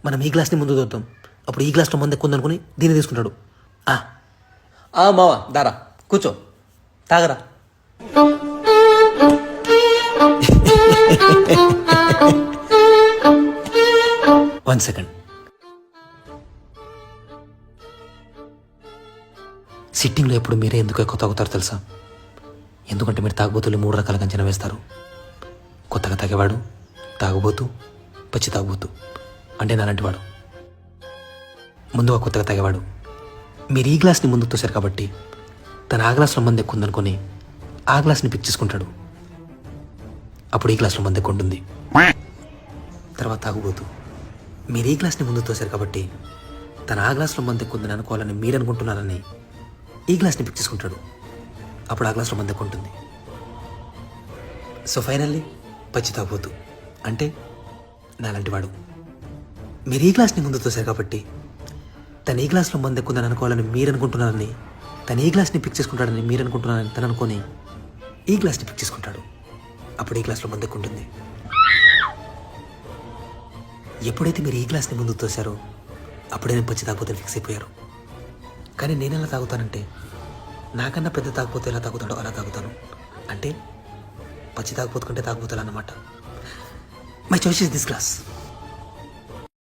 మనం ఈ గ్లాస్ని ముందు తోద్దాం. అప్పుడు ఈ గ్లాస్లో మంది ఎక్కువ అనుకుని దీన్ని తీసుకుంటాడు. మావా దారా కూర్చో తాగరా. One second. సిట్టింగ్లో ఎప్పుడు మీరే ఎందుకు ఎక్కువ తాగుతారు తెలుసా? ఎందుకంటే మీరు తాగుబోతులు 3 రకాలుగా అంచనా వేస్తారు. కొత్తగా తాగేవాడు, తాగుబోతు, పచ్చి తాగుబోతు. అంటే నాలాంటి వాడు. ముందుగా కొత్తగా తాగేవాడు. మీరు ఈ గ్లాస్ని ముందుకు తోశారు కాబట్టి తను ఆ గ్లాస్లో మంది ఎక్కువ ఉందనుకొని ఆ గ్లాస్ని పిక్ చేసుకుంటాడు. అప్పుడు ఈ గ్లాస్లో మంది ఎక్కువ ఉంటుంది. తర్వాత తాగుబోతు. మీరు ఈ గ్లాస్ని ముందుకు తోశారు కాబట్టి తను ఆ గ్లాస్లో మంది ఎక్కువ ఉందని అనుకోవాలని మీరు అనుకుంటున్నారని ఈ గ్లాస్ని పిక్ చేసుకుంటాడు. అప్పుడు ఆ గ్లాస్లో మంది ఎక్కువ ఉంటుంది. సో ఫైనల్లీ పచ్చి తాగుబోతు అంటే నాలాంటి వాడు. మీరు ఈ గ్లాస్ని ముందు తోశారు కాబట్టి తను ఈ గ్లాస్లో మంది ఎక్కువ ఉందని అనుకోవాలని మీరు అనుకుంటున్నారని, తను ఈ గ్లాస్ని పిక్ చేసుకుంటాడని మీరు అనుకుంటున్నారని తను అనుకొని ఈ గ్లాస్ని పిక్ చేసుకుంటాడు. అప్పుడు ఈ గ్లాస్లో మంది ఎక్కువ ఉంటుంది. ఎప్పుడైతే మీరు ఈ గ్లాస్ని ముందు తోశారో అప్పుడే నేను పచ్చి తాగుబోతుని ఫిక్స్ అయిపోయారు. కానీ నేను ఎలా తాగుతానంటే నాకన్నా పెద్ద తాగుబోతు ఎలా తాగుతాడో అలా తాగుతాను. అంటే పచ్చి తాగుబోతు కంటే తాగుబోతాలు అన్నమాట. My choice is this glass.